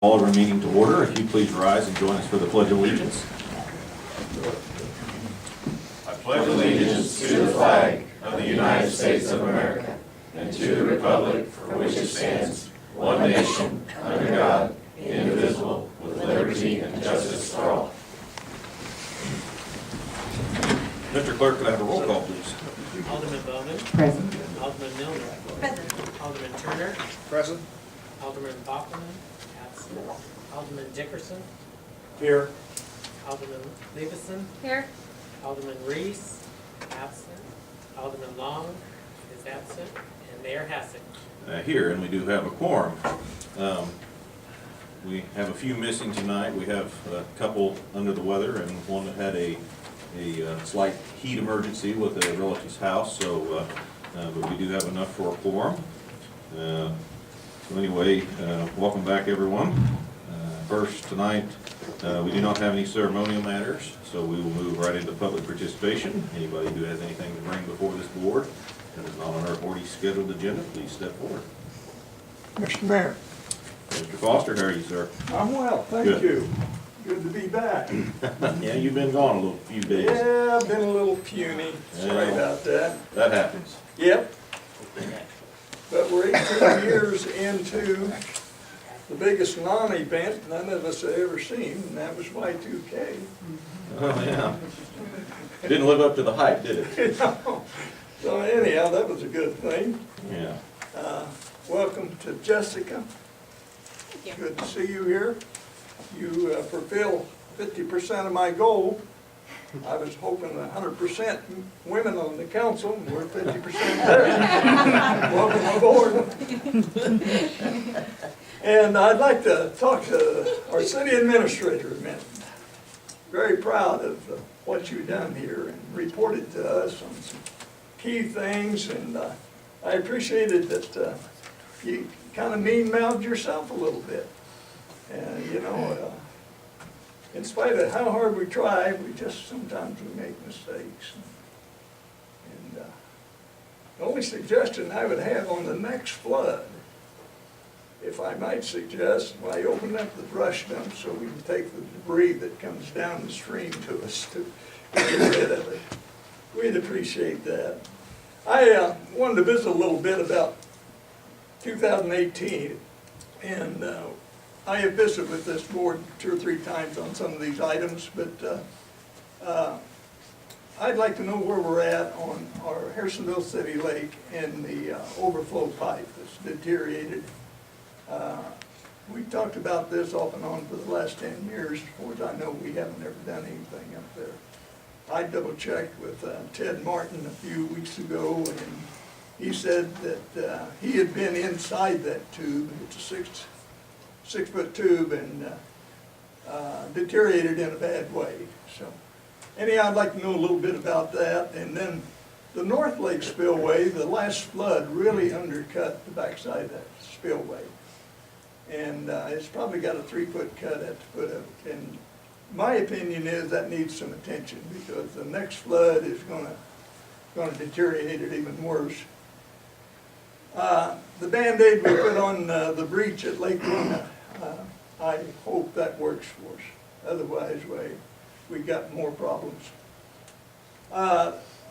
Alderman meeting to order. If you please rise and join us for the Pledge of Allegiance. I pledge allegiance to the flag of the United States of America and to the republic for which it stands, one nation, under God, indivisible, with liberty and justice for all. Mr. Clerk, could I have a roll call, please? Alderman Bowman. Present. Alderman Milner. Present. Alderman Turner. Present. Alderman Bachman. Absent. Alderman Dickerson. Here. Alderman Levison. Here. Alderman Reese. Absent. Alderman Long is absent. And Mayor Hassett. Here, and we do have a quorum. We have a few missing tonight. We have a couple under the weather and one that had a slight heat emergency with a relative's house, so but we do have enough for a quorum. So anyway, welcome back, everyone. First tonight, we do not have any ceremonial matters, so we will move right into public participation. Anybody who has anything to bring before this board that is not on our already scheduled agenda, please step forward. Mr. Mayor. Mr. Foster, how are you, sir? I'm well, thank Good. you. Good to be back. Yeah, you've been gone a little few days. Yeah, I've been a little puny. Sorry about that. That happens. Yep. But we're 18 years into the biggest non-event none of us have ever seen, and that was Y2K. Oh, yeah. Didn't live up to the hype, did it? So anyhow, that was a good thing. Yeah. Welcome to Jessica. Thank you. Good to see you here. You fulfill 50% of my goal. I was hoping 100% women on the council, and we're 50% there. Welcome aboard. And I'd like to talk to our city administrator a minute. Very proud of what you've done here and reported to us on some key things, and I appreciated that you kind of mean-mouthed yourself a little bit. And you know, in spite of how hard we try, sometimes we make mistakes. And the only suggestion I would have on the next flood, if I might suggest, why open up the brush dump so we can take the debris that comes down the stream to us to get rid of it. We'd appreciate that. I wanted to visit a little bit about 2018, and I have visited with this board 2 or 3 times on some of these items, but I'd like to know where we're at on our Harrisonville City Lake and the overflow pipe that's deteriorated. We talked about this off and on for the last 10 years. As far as I know, we haven't ever done anything up there. I double-checked with Ted Martin a few weeks ago, and he said that he had been inside that tube. It's a 6-foot tube, and deteriorated in a bad way. So anyhow, I'd like to know a little bit about that. And then the North Lake spillway, the last flood really undercut the backside of that spillway. And it's probably got a 3-foot cut at the foot of it. And my opinion is that needs some attention, because the next flood is gonna deteriorate it even worse. The Band-Aid we put on the breach at Lake Luna, I hope that works for us. Otherwise, we got more problems.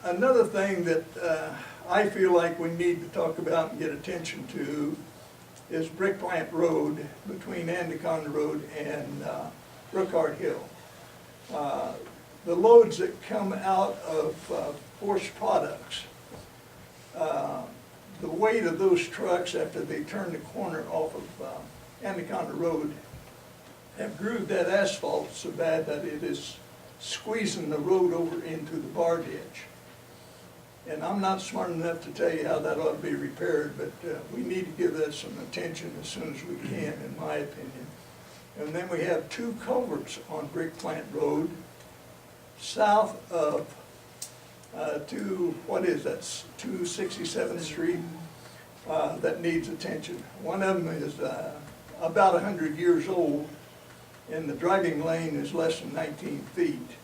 Another thing that I feel like we need to talk about and get attention to is Brick Plant Road between Anaconda Road and Brookhart Hill. The loads that come out of forest products, the weight of those trucks after they turn the corner off of Anaconda Road have grooved that asphalt so bad that it is squeezing the road over into the bar ditch. And I'm not smart enough to tell you how that ought to be repaired, but we need to give that some attention as soon as we can, in my opinion. And then we have 2 culverts on Brick Plant Road, south of 267th Street, that needs attention. One of them is about 100 years old, and the driving lane is less than 19 feet.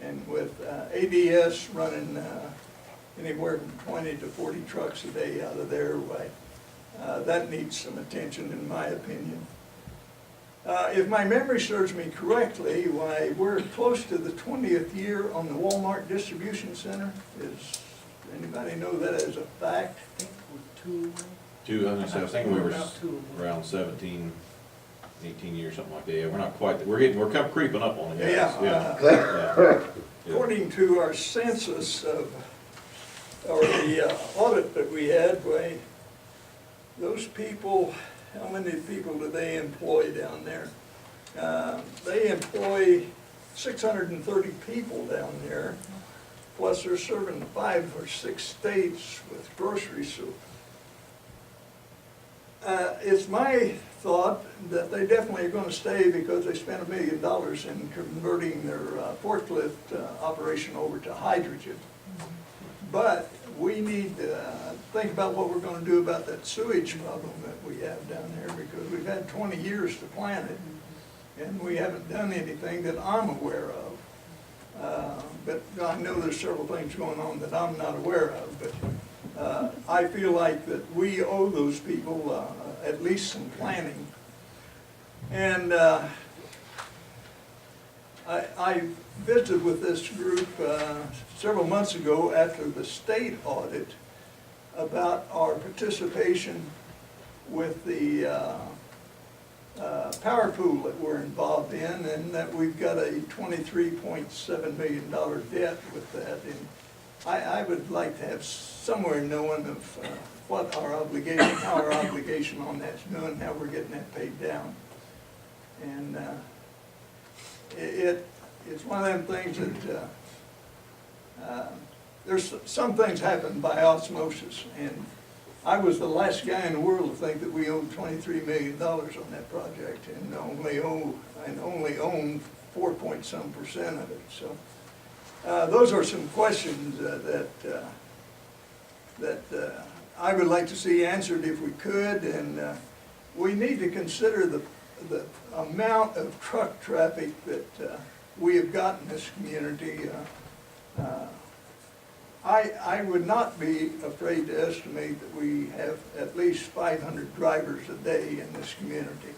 And with ADS running anywhere from 20 to 40 trucks a day out of their way, that needs some attention, in my opinion. If my memory serves me correctly, why, we're close to the 20th year on the Walmart Distribution Center. Does anybody know that as a fact? I was thinking we were around 17, 18 years, something like that. Yeah, we're not quite, we're kind of creeping up on it. Yeah. According to our census of, or the audit that we had, why, those people, how many people do they employ down there? They employ 630 people down there, plus they're serving 5 or 6 states with groceries. So it's my thought that they definitely are going to stay because they spent $1 million in converting their forklift operation over to hydrogen. But we need to think about what we're going to do about that sewage problem that we have down there, because we've had 20 years to plan it, and we haven't done anything that I'm aware of. But I know there's several things going on that I'm not aware of, but I feel like that we owe those people at least some planning. And I visited with this group several months ago after the state audit about our participation with the power pool that we're involved in, and that we've got a $23.7 million debt with that. And I would like to have somewhere knowing of what our obligation, how our obligation on that's doing, how we're getting that paid down. And it's one of them things that there's some things happen by osmosis, and I was the last guy in the world to think that we owed $23 million on that project, and only own 4-point-some% of it. So those are some questions that I would like to see answered if we could, and we need to consider the amount of truck traffic that we have got in this community. I would not be afraid to estimate that we have at least 500 drivers a day in this community,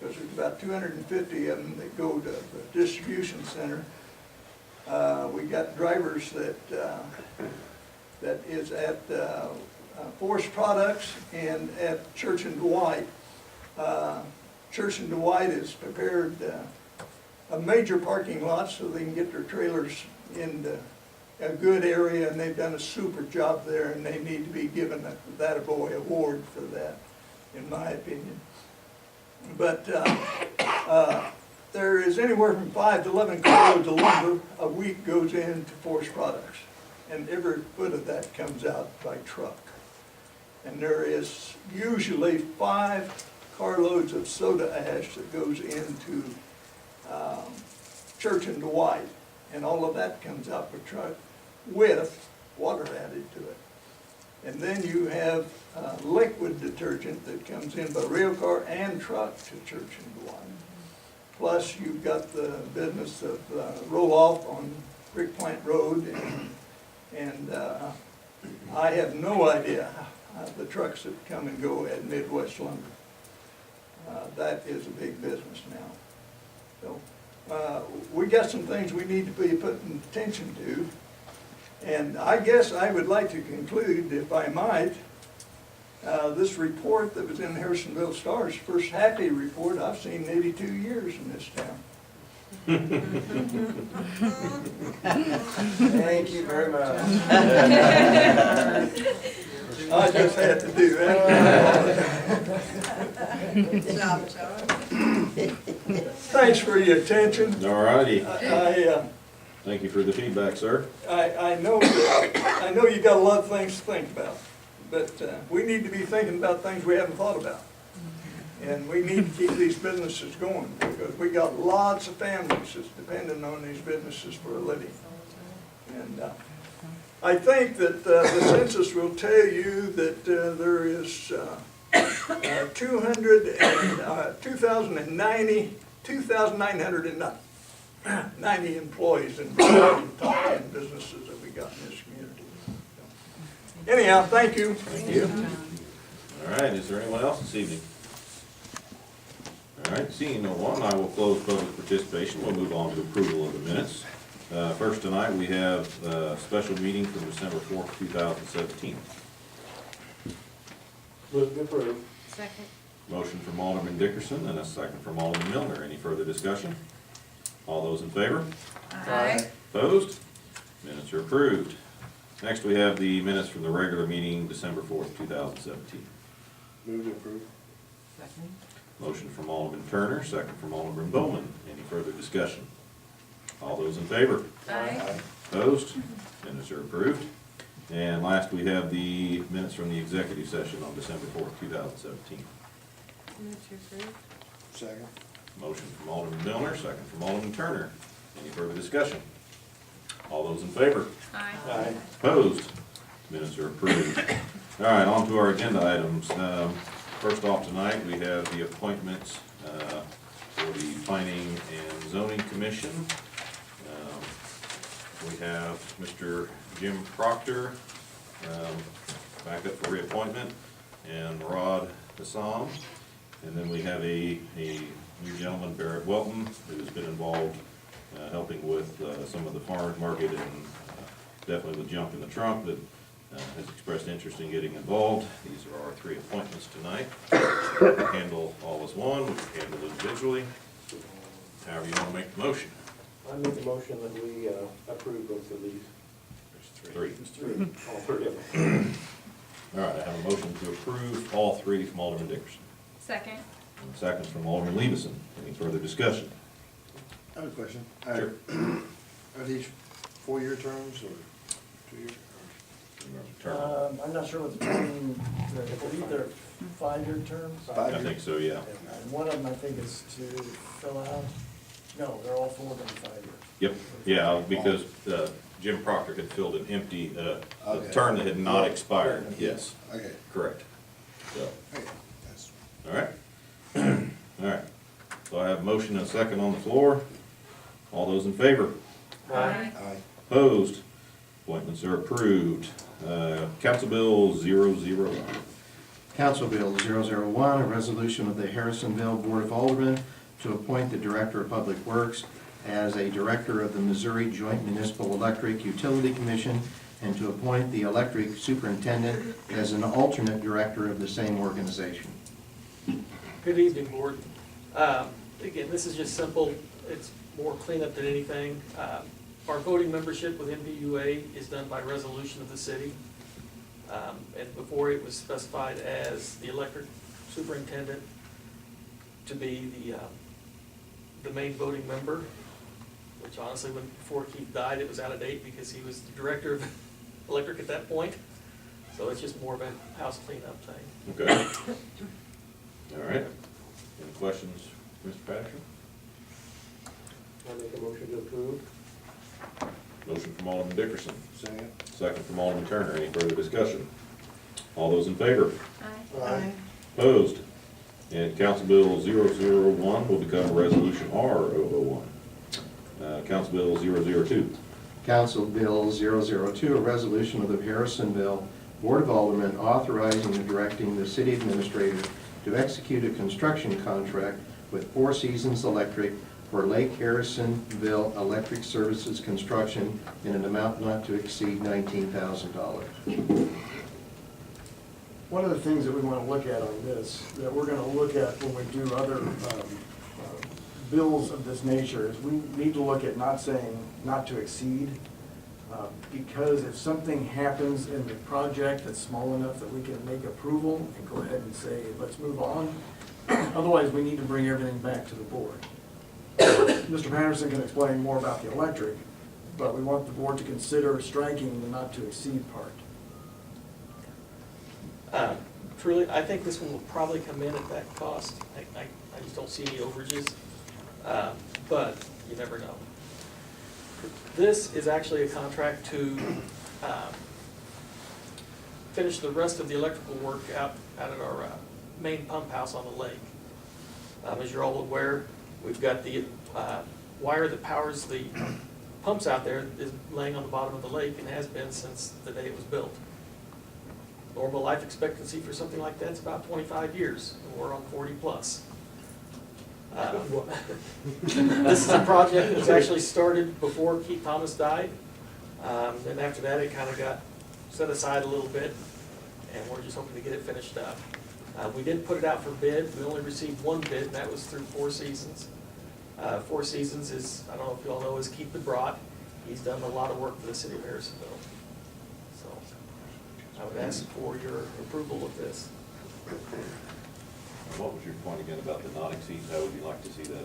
because there's about 250 of them that go to the distribution center. We got drivers that is at Forest Products and at Church and Dwight. Church and Dwight has prepared a major parking lot so they can get their trailers into a good area, and they've done a super job there, and they need to be given that BOA award for that, in my opinion. But there is anywhere from 5 to 11 carloads of lumber a week goes into Forest Products, and every foot of that comes out by truck. And there is usually 5 carloads of soda ash that goes into Church and Dwight, and all of that comes out per truck with water added to it. And then you have liquid detergent that comes in by rail car and truck to Church and Dwight. Plus you've got the business of roll-off on Brick Plant Road, and I have no idea the trucks that come and go at Midwest Lumber. That is a big business now. So we got some things we need to be putting attention to. And I guess I would like to conclude, if I might, this report that was in the Harrisonville Star's first happy report I've seen in 82 years in this town. Thank you very much. I just had to do that. Good job, John. Thanks for your attention. All righty. Thank you for the feedback, sir. I know you got a lot of things to think about, but we need to be thinking about things we haven't thought about. And we need to keep these businesses going, because we got lots of families that's dependent on these businesses for a living. And I think that the census will tell you that there is 2,990 employees in the top 10 businesses that we got in this community. So, anyhow, thank you. Thank you. All right, is there anyone else this evening? All All right, seeing no one, I will close public participation. We'll move on to approval of the minutes. First tonight, we have a special meeting from December 4th, 2017. Move to approve. Second. Motion from Alderman Dickerson and a second from Alderman Milner. Any further discussion? All those in favor? Aye. Opposed? Minutes are approved. Next, we have the minutes from the regular meeting, December 4th, 2017. Move to approve. Second. Motion from Alderman Turner, second from Alderman Bowman. Any further discussion? All those in favor? Aye. Opposed? Minutes are approved. And last, we have the minutes from the executive session on December 4th, 2017. Move to approve. Second. Motion from Alderman Milner, second from Alderman Turner. Any further discussion? All those in favor? Aye. Aye. Opposed? Minutes are approved. All right, on to our agenda items. First off tonight, we have the appointments for the Planning and Zoning Commission. We have Mr. Jim Proctor back up for reappointment, and Rod Hassam. And then we have a new gentleman, Barrett Welton, who's been involved helping with some of the farmers market and definitely with junk in the trunk, that has expressed interest in getting involved. These are our three appointments tonight. We can handle all as one, we can handle individually. However you want to make the motion. I make the motion that we approve both of these. Three. There's three, all three of them. All right, I have a motion to approve all three from Alderman Dickerson. Second. And second from Alderman Levison. Any further discussion? I have a question. Sure. Are these 4-year terms or 2-year? Turner. I'm not sure what the timing, I believe they're 5-year terms. I think so, yeah. And one of them, I think, is to fill out, no, they're all 4 of them 5 years. Yep, yeah, because Jim Proctor had filled an empty, a Okay. term that had not expired. Yes, Okay, correct. So, okay, that's, all right. All right. So I have a motion and a second on the floor. All those in favor? Aye. aye. Opposed? Appointments are approved. Council Bill 001. Council Bill 001, a resolution of the Harrisonville Board of Alderman to appoint the Director of Public Works as a Director of the Missouri Joint Municipal Electric Utility Commission and to appoint the Electric Superintendent as an alternate Director of the same organization. Good evening, Board. Again, this is just simple. It's more cleanup than anything. Our voting membership with MBUA is done by resolution of the city. And before it was specified as the electric superintendent to be the main voting member, which honestly, before Keith died, it was out of date because he was the director of electric at that point. So it's just more of a house cleanup thing. Okay. All right. Any questions, Mr. Patterson? I make a motion to approve. Motion from Alderman Dickerson, Second. second from Alderman Turner. Any further discussion? All those in favor? Aye. Opposed? And Council Bill 001 will become Resolution R001. Council Bill 002. Council Bill 002, a resolution of the Harrisonville Board of Aldermen authorizing and directing the city administrator to execute a construction contract with Four Seasons Electric for Lake Harrisonville Electric Services construction in an amount not to exceed $19,000. One of the things that we want to look at on this, that we're going to look at when we do other bills of this nature, is we need to look at not saying not to exceed, because if something happens in the project that's small enough that we can make approval and go ahead and say, let's move on, otherwise we need to bring everything back to the board. Mr. Patterson can explain more about the electric, but we want the board to consider striking the not to exceed part. Truly, I think this one will probably come in at that cost. I just don't see any overages, but you never know. This is actually a contract to finish the rest of the electrical work out at our main pump house on the lake. As you're all aware, we've got the wire that powers the pumps out there is laying on the bottom of the lake and has been since the day it was built. Normal life expectancy for something like that's about 25 years, and we're on 40 plus. This is a project that was actually started before Keith Thomas died. And after that, it kind of got set aside a little bit, and we're just hoping to get it finished up. We did put it out for bid. We only received one bid, and that was through Four Seasons. Four Seasons is, I don't know if you all know, is Keith DeBrott. He's done a lot of work for the city of Harrisonville. So I would ask for your approval of this. What was your point again about the not exceed? How would you like to see that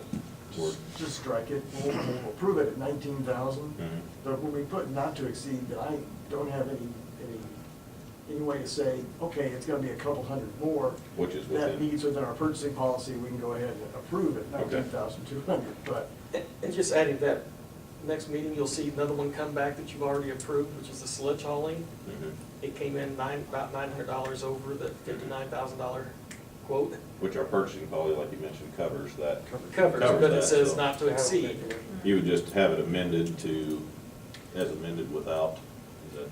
word? Just strike it, we'll approve it at 19,000. Mhm. But when we put not to exceed, I don't have any way to say, okay, it's gonna be a couple hundred more. Which is That within. needs within our purchasing policy, we can go ahead and approve it, Okay. 19,200, but And just adding that, next meeting, you'll see another one come back that you've already approved, which is the sludge hauling. Mhm. It came in about $900 over the $59,000 quote. Which our purchasing policy, like you mentioned, covers that. Covers, but that, it says so not to exceed. You would just have it amended to, as amended without, is that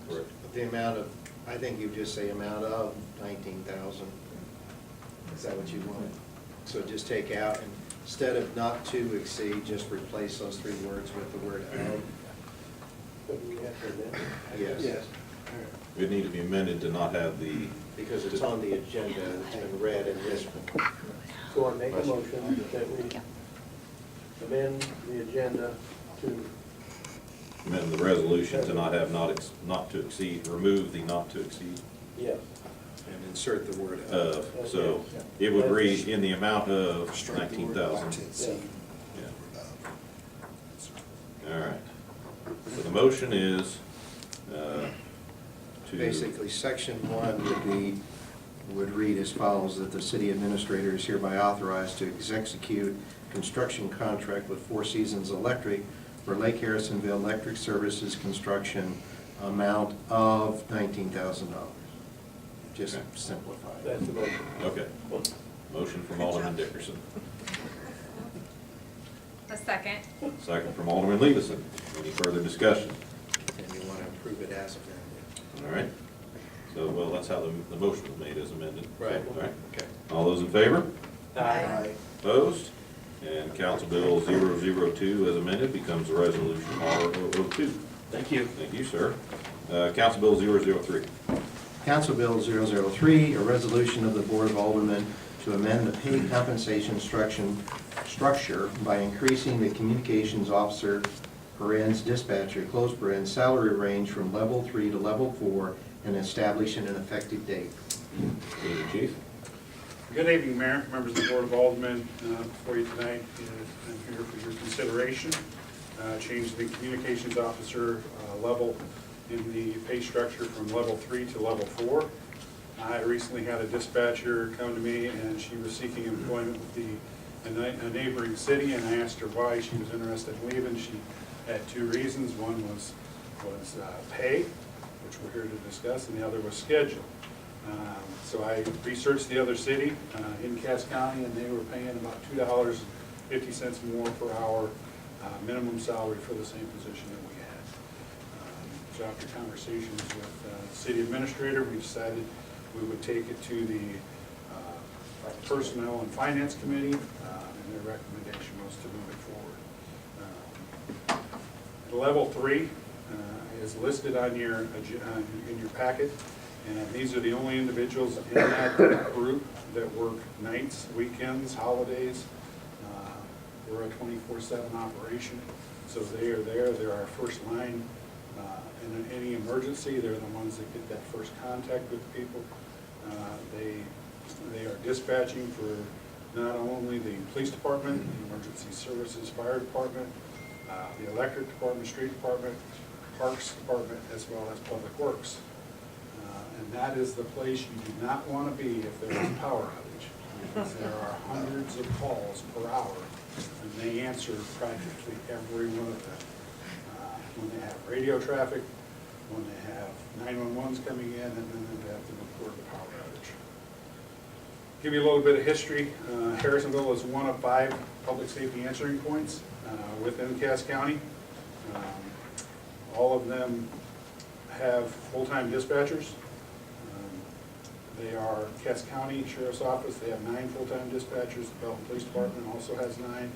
correct? The amount of, I think you just say amount of 19,000. Is that what you wanted? So just take out, and instead of not to exceed, just replace those three words with the word of. Yes. It need to be amended to not have the, Because it's on the agenda, it's been read in this one. So I make a motion that we amend the agenda to, amend the resolution to not have not to exceed, remove the not to exceed yes. And insert the word of. So it would read in the amount of 19,000. Yeah. Yeah. All right. So the motion is to. Basically, section 1 would read as follows, that the city administrator is hereby authorized to execute construction contract with Four Seasons Electric for Lake Harrisonville Electric Services construction amount of $19,000. Just Okay. simplify it. That's the motion. Okay. Motion from Alderman Dickerson. A second. Second from Alderman Levison. Any further discussion? And you want to approve it as amended. All right. So, well, that's how the motion was made as amended. Right. All right. Okay. All those in favor? Aye. Opposed? And Council Bill 002 as amended becomes Resolution R002. Thank you. Thank you, sir. Council Bill 003. Council Bill 003, a resolution of the Board of Alderman to amend the pay compensation structure by increasing the communications officer, parens dispatcher, close parens, salary range from level 3 to level 4 and establishing an effective date. Good evening, Chief. Good evening, Mayor, members of the Board of Aldermen. Before you tonight, I'm here for your consideration. Change the communications officer level in the pay structure from level 3 to level 4. I recently had a dispatcher come to me and she was seeking employment with a neighboring city, and I asked her why she was interested in leaving. She had two reasons. One was pay, which we're here to discuss, and the other was schedule. So I researched the other city in Cass County, and they were paying about $2.50 more per hour minimum salary for the same position that we had. So after conversations with the city administrator, we decided we would take it to the Personnel and Finance Committee, and their recommendation was to move it forward. Level 3 is listed on in your packet, and these are the only individuals in that group that work nights, weekends, holidays. We're a 24/7 operation, so they are there. They're our first line. In any emergency, they're the ones that get that first contact with people. They are dispatching for not only the police department, the emergency services, fire department, the electric department, street department, parks department, as well as public works. And that is the place you do not want to be if there is a power outage, because there are hundreds of calls per hour, and they answer practically every one of them. When they have radio traffic, when they have 911s coming in, and then they have to report a power outage. Give you a little bit of history. Harrisonville is one of 5 public safety answering points within Cass County. All of them have full-time dispatchers. They are Cass County Sheriff's Office, they have 9 full-time dispatchers. The Belton Police Department also has 9.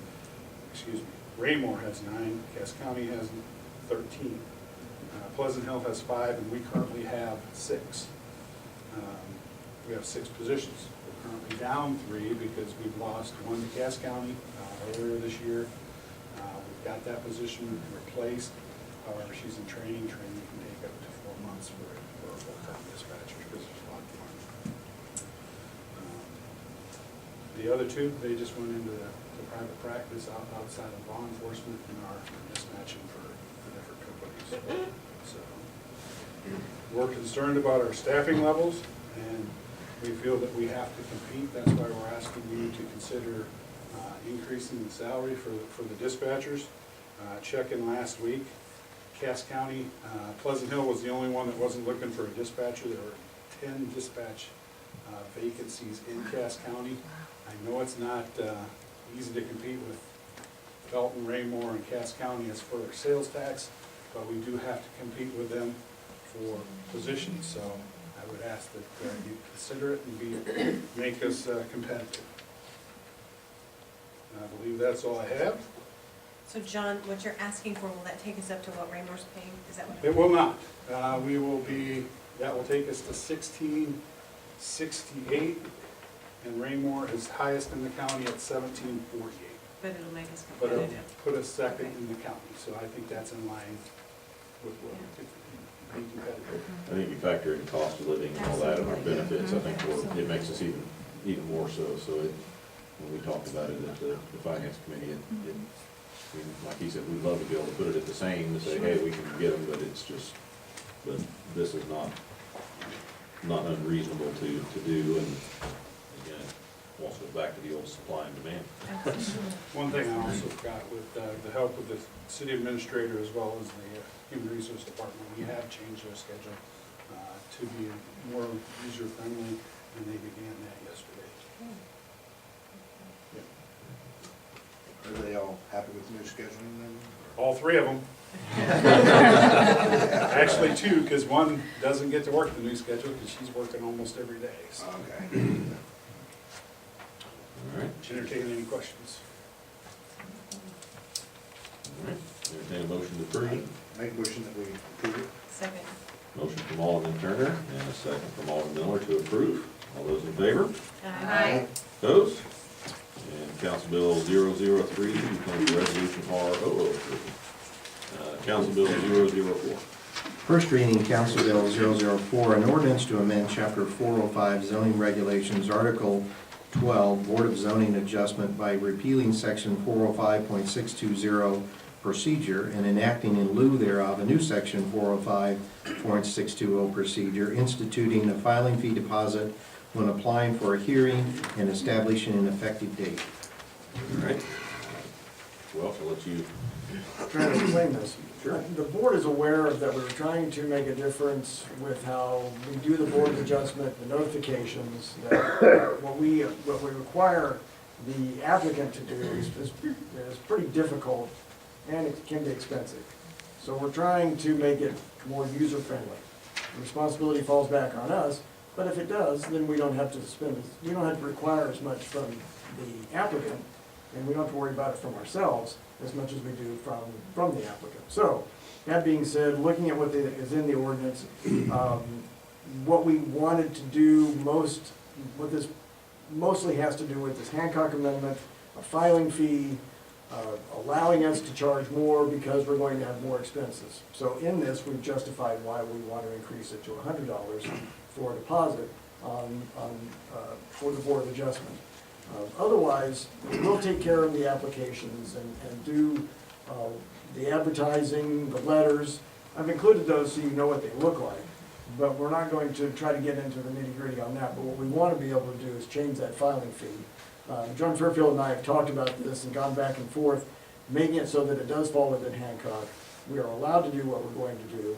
Excuse me, Raymore has 9, Cass County has 13. Pleasant Hill has 5, and we currently have 6. We have 6 positions. We're currently down 3 because we've lost 1 to Cass County earlier this year. We've got that position replaced. However, she's in training. Training can take up to 4 months for a full-time dispatcher because there's a lot to learn. The other 2, they just went into the private practice outside of law enforcement and are dispatching for different companies. So we're concerned about our staffing levels, and we feel that we have to compete. That's why we're asking you to consider increasing the salary for the dispatchers. Check-in last week, Cass County, Pleasant Hill was the only one that wasn't looking for a dispatcher. There were 10 dispatch vacancies in Cass County. I know it's not easy to compete with Belton, Raymore, and Cass County as for their sales tax, but we do have to compete with them for positions. So I would ask that you consider it and make us competitive. I believe that's all I have. So John, what you're asking for, will that take us up to what Raymore's paying? Is that what? It will not. We will be, that will take us to 1668, and Raymore is highest in the county at 1748. But it'll make us But it'll competitive. put us second in the county, so I think that's in line with what we could be competitive. I think you factor in cost of living and all that and our benefits, I think it makes us even more so. So when we talked about it at the finance committee, I mean, like he said, we'd love to be able to put it at the same and say, hey, we can get them, but it's just, but this is not unreasonable to do. And again, also back to the old supply and demand. One thing I also got with the help of the city administrator as well as the human resource department, we have changed our schedule to be more user-friendly, and they began that yesterday. Are they all happy with the new scheduling then? All 3 of them. Actually 2, because one doesn't get to work the new schedule because she's working almost every day. So. Okay. All right. Entertain any questions? All right. Entertain a motion to approve. Make a motion that we approve it. Second. Motion from Alderman Turner and a second from Alderman Miller to approve. All those in favor? Aye. Opposed? And Council Bill 003 becomes Resolution R003. Council Bill 004. First reading, Council Bill 004, an ordinance to amend Chapter 405 zoning regulations, Article 12, Board of Zoning Adjustment by repealing Section 405.620 procedure and enacting in lieu thereof a new Section 405.620 procedure, instituting a filing fee deposit when applying for a hearing and establishing an effective date. All right. Well, I'll let you. Trying to explain this. Sure. The board is aware that we're trying to make a difference with how we do the board adjustment, the notifications, that what we require the applicant to do is pretty difficult and it can be expensive. So we're trying to make it more user-friendly. The responsibility falls back on us, but if it does, then we don't have to we don't have to require as much from the applicant, and we don't have to worry about it from ourselves as much as we do from the applicant. So, that being said, looking at what is in the ordinance, what we wanted to do what this mostly has to do with this Hancock Amendment, a filing fee, allowing us to charge more because we're going to have more expenses. So in this, we've justified why we want to increase it to $100 for a deposit for the Board of Adjustment. Otherwise, we'll take care of the applications and do the advertising, the letters. I've included those so you know what they look like, but we're not going to try to get into the nitty-gritty on that. But what we want to be able to do is change that filing fee. John Fairfield and I have talked about this and gone back and forth, making it so that it does fall within Hancock. We are allowed to do what we're going to do.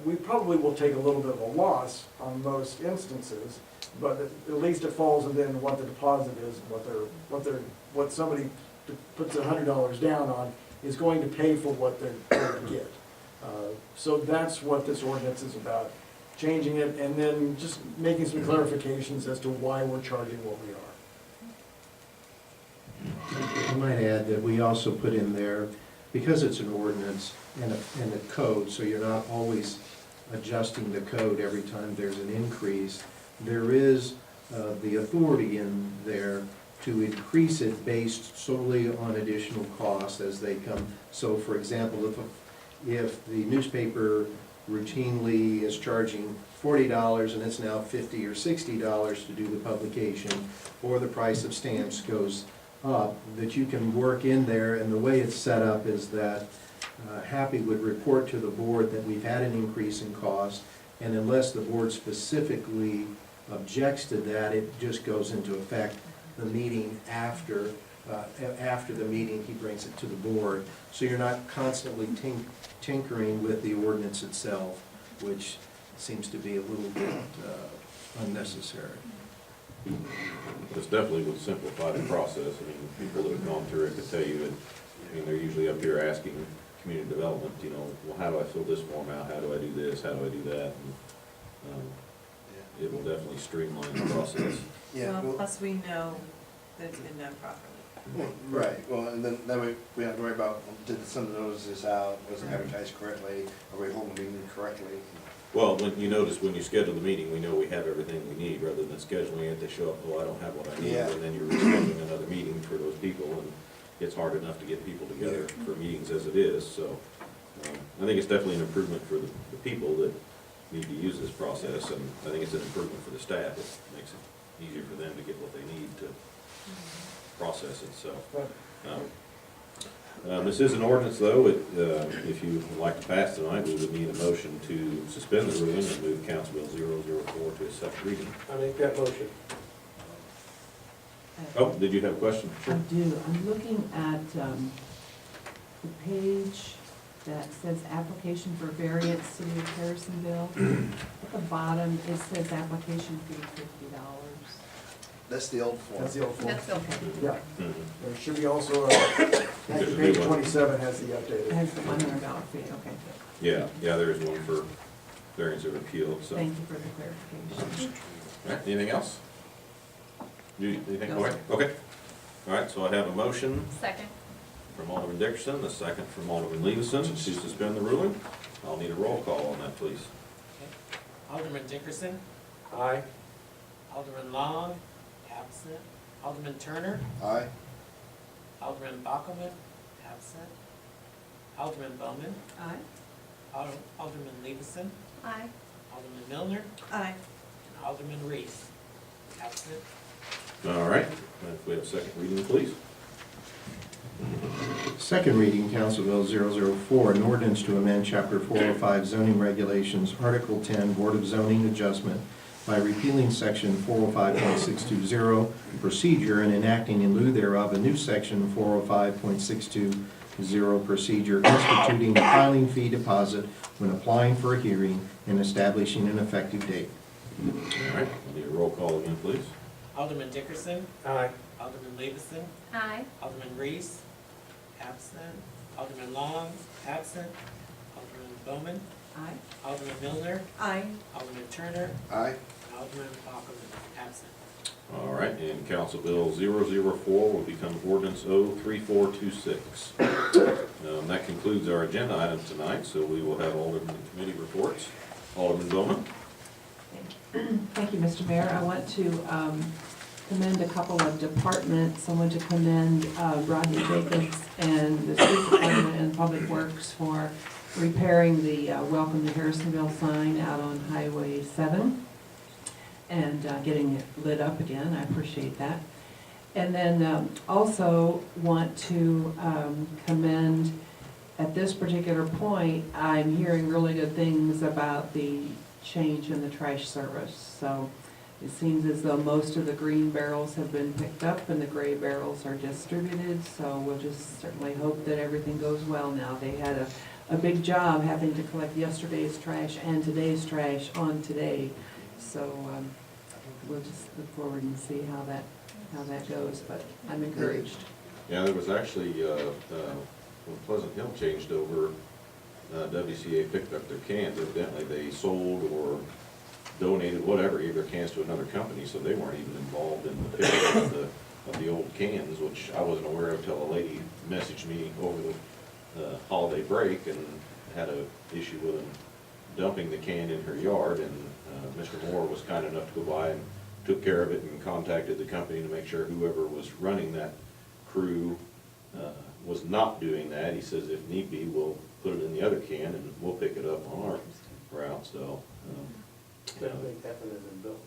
We probably will take a little bit of a loss on most instances, but at least it falls within what the deposit is, what somebody puts $100 down on is going to pay for what they're going to get. So that's what this ordinance is about. changing it, and then just making some clarifications as to why we're charging what we are. I might add that we also put in there, because it's an ordinance and a code, so you're not always adjusting the code every time there's an increase, there is the authority in there to increase it based solely on additional costs as they come. So for example, if the newspaper routinely is charging $40 and it's now $50 or $60 to do the publication, or the price of stamps goes up, that you can work in there, and the way it's set up is that Happy would report to the board that we've had an increase in cost, and unless the board specifically objects to that, it just goes into effect the meeting after the meeting, he brings it to the board. So you're not constantly tinkering with the ordinance itself, which seems to be a little bit unnecessary. This definitely would simplify the process. I mean, people that have gone through it could tell you, and, I mean, they're usually up here asking community development, you know, well, how do I fill this form out? How do I do this? How do I do that? And, it will definitely streamline the process. Yeah, Well, plus we know that it's been done properly. right, well, and then that way we have to worry about, did some of the notices out, was it advertised correctly, are we holding the meeting correctly? Well, when you notice, when you schedule the meeting, we know we have everything we need, rather than scheduling it, they show up, oh, I don't have what I need, Yeah. and then you're rescheduling another meeting for those people, and it's hard enough to get people together for meetings as it is, so. I think it's definitely an improvement for the people that need to use this process, and I think it's an improvement for the staff. It makes it easier for them to get what they need to process it, so. This is an ordinance, though. If you would like to pass tonight, we would need a motion to suspend the ruling and move Council Bill 004 to a second reading. I make that motion. Oh, did you have a question? I do. I'm looking at the page that says application for variance, City of Harrisonville. At the bottom, it says application fee $50. That's the old form. That's the old form. That's okay. Yeah, Mhm. there should be also, There's a new page one. 27 has the It updated. has the $100 fee, okay. Yeah, there is one for variance of appeal, so. Thank you for the clarification. All right, anything else? Anything? No, Okay, sir. okay. All right, so I have a motion Second. from Alderman Dickerson, a second from Alderman Levison to suspend the ruling. I'll need a roll call on that, please. Okay. Alderman Dickerson, Aye. Alderman Long, absent. Alderman Turner, Aye? Alderman Bockelman, absent. Alderman Bowman, Aye. Alderman Levison, Aye. Alderman Milner, Aye. and Alderman Reese, absent. All right, if we have a second reading, please. Second reading, Council Bill 004, an ordinance to amend Chapter 405 zoning regulations, Article 10, Board of Zoning Adjustment, by repealing Section 405.620, procedure, and enacting in lieu thereof a new Section 405.620, procedure, instituting a filing fee deposit when applying for a hearing and establishing an effective date. All right, I'll need a roll call again, please. Alderman Dickerson, Aye. Alderman Levison, Aye. Alderman Reese, absent. Alderman Long, absent. Alderman Bowman, Aye. Alderman Milner, Aye. Alderman Turner, Aye? and Alderman Bockelman, absent. All right, and Council Bill 004 will become Ordinance 03426. That concludes our agenda item tonight, so we will have Alderman and committee reports. Alderman Bowman? Thank you, Mr. Mayor. I want to commend a couple of departments. I want to commend Rodney Jacobs and the Street Department and Public Works for repairing the Welcome to Harrisonville sign out on Highway 7 and getting it lit up again. I appreciate that. And then also want to commend, at this particular point, I'm hearing really good things about the change in the trash service. So it seems as though most of the green barrels have been picked up and the gray barrels are distributed. So we'll just certainly hope that everything goes well now. They had a big job having to collect yesterday's trash and today's trash on today. So we'll just look forward and see how that goes, but I'm encouraged. Yeah, there was actually, when Pleasant Hill changed over, WCA picked up their cans. Evidently, they sold or donated, whatever, gave their cans to another company, so they weren't even involved in the pickup of the old cans, which I wasn't aware of till a lady messaged me over the holiday break and had a issue with them dumping the can in her yard, and Mr. Moore was kind enough to go by and took care of it and contacted the company to make sure whoever was running that crew was not doing that. He says if need be, we'll put it in the other can and we'll pick it up on our route, so. That thing happened in Belton.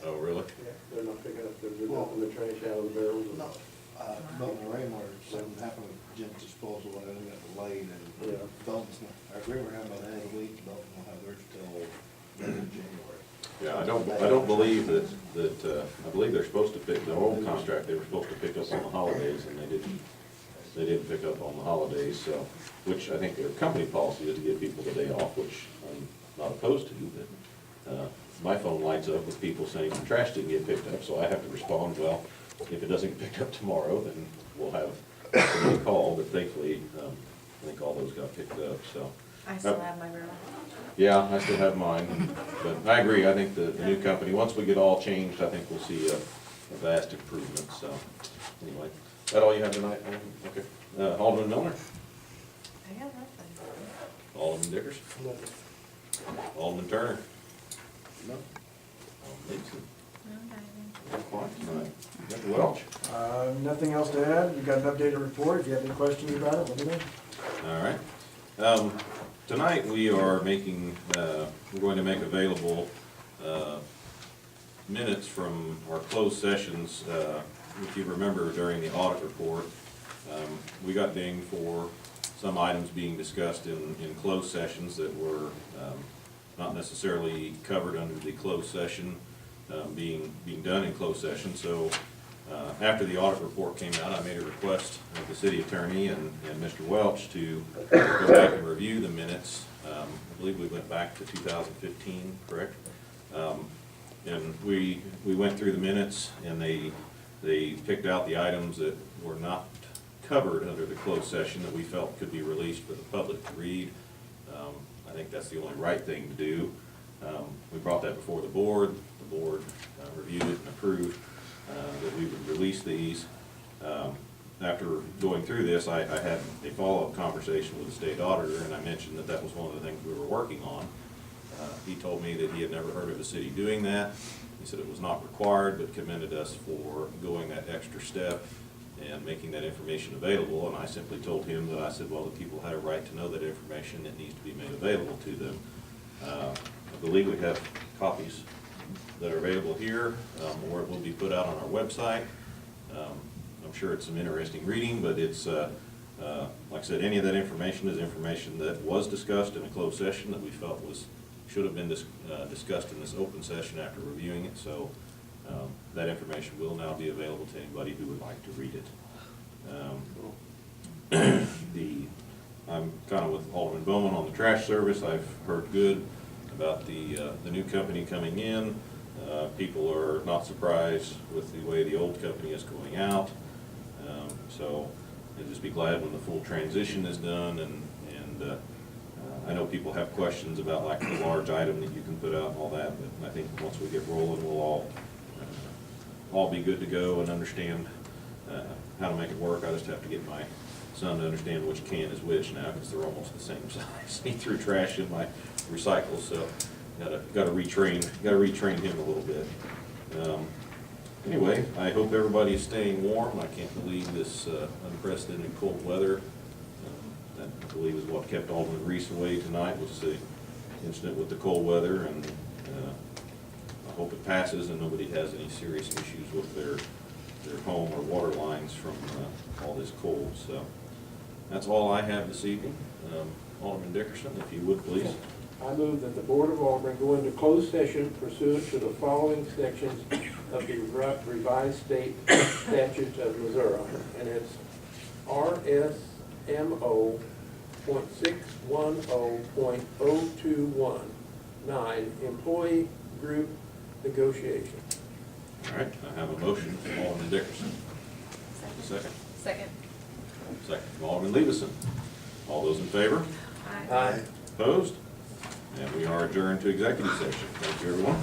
Oh, really? Yeah, they're not picking up, they're dumping the trash out of the barrels. and- No, Belton and Raymore, something happened with Jim's disposal, when they got delayed, and Yeah. Belton's not, I agree we're having by the end of the week, Belton will have theirs till middle of January. Yeah, I don't believe that, I believe they're supposed to pick, the old contract, they were supposed to pick up on the holidays, and they didn't pick up on the holidays, so, which I think their company policy is to give people the day off, which I'm not opposed to, but, my phone lights up with people saying the trash didn't get picked up, so I have to respond, well, if it doesn't get picked up tomorrow, then we'll have a call, but thankfully, I think all those got picked up, so. I still have my barrel. Yeah, I still have mine, but I agree, I think the new company, once we get all changed, I think we'll see a vast improvement, so, anyway. Is that all you have tonight? Okay. Alderman Miller? I have nothing. Alderman Dickerson? Alderman Turner? No? Alderman Nixon? No diving. All quiet tonight. Mr. Welch? Nothing else to add. You got an updated report. If you have any questions about it, let me know. All right. Tonight, we are making, we're going to make available minutes from our closed sessions. If you remember during the audit report, we got dinged for some items being discussed in closed sessions that were not necessarily covered under the closed session, being done in closed session. So after the audit report came out, I made a request of the city attorney and Mr. Welch to go back and review the minutes. I believe we went back to 2015, correct? And we went through the minutes, and they picked out the items that were not covered under the closed session that we felt could be released for the public to read. I think that's the only right thing to do. We brought that before the board. The board reviewed it and approved that we would release these. After going through this, I had a follow-up conversation with the state auditor, and I mentioned that that was one of the things we were working on. He told me that he had never heard of the city doing that. He said it was not required, but commended us for going that extra step and making that information available. And I simply told him that I said, well, the people had a right to know that information. It needs to be made available to them. I believe we have copies that are available here, or it will be put out on our website. I'm sure it's some interesting reading, but it's, like I said, any of that information is information that was discussed in a closed session that we felt should have been discussed in this open session after reviewing it. So that information will now be available to anybody who would like to read it. I'm kind of with Alderman Bowman on the trash service. I've heard good about the new company coming in. People are not surprised with the way the old company is going out. So I'll just be glad when the full transition is done, and I know people have questions about like the large item that you can put out and all that, but I think once we get rolling, we'll all be good to go and understand how to make it work. I just have to get my son to understand which can is which now, because they're almost the same size. He threw trash in my recycles, so gotta retrain him a little bit. Anyway, I hope everybody is staying warm. I can't believe this unprecedented cold weather. That, I believe, is what kept Alderman Reese away tonight, was the incident with the cold weather, and I hope it passes and nobody has any serious issues with their home or water lines from all this cold. So that's all I have this evening. Alderman Dickerson, if you would, please. I move that the Board of Alderman go into closed session pursuant to the following sections of the revised state statutes of Missouri, and it's RSMO .610.021, employee group negotiation. All right, I have a motion from Alderman Dickerson. Second. Second. Second from Alderman Levison. All those in favor? Aye. Opposed? And we are adjourned to executive session. Thank you, everyone.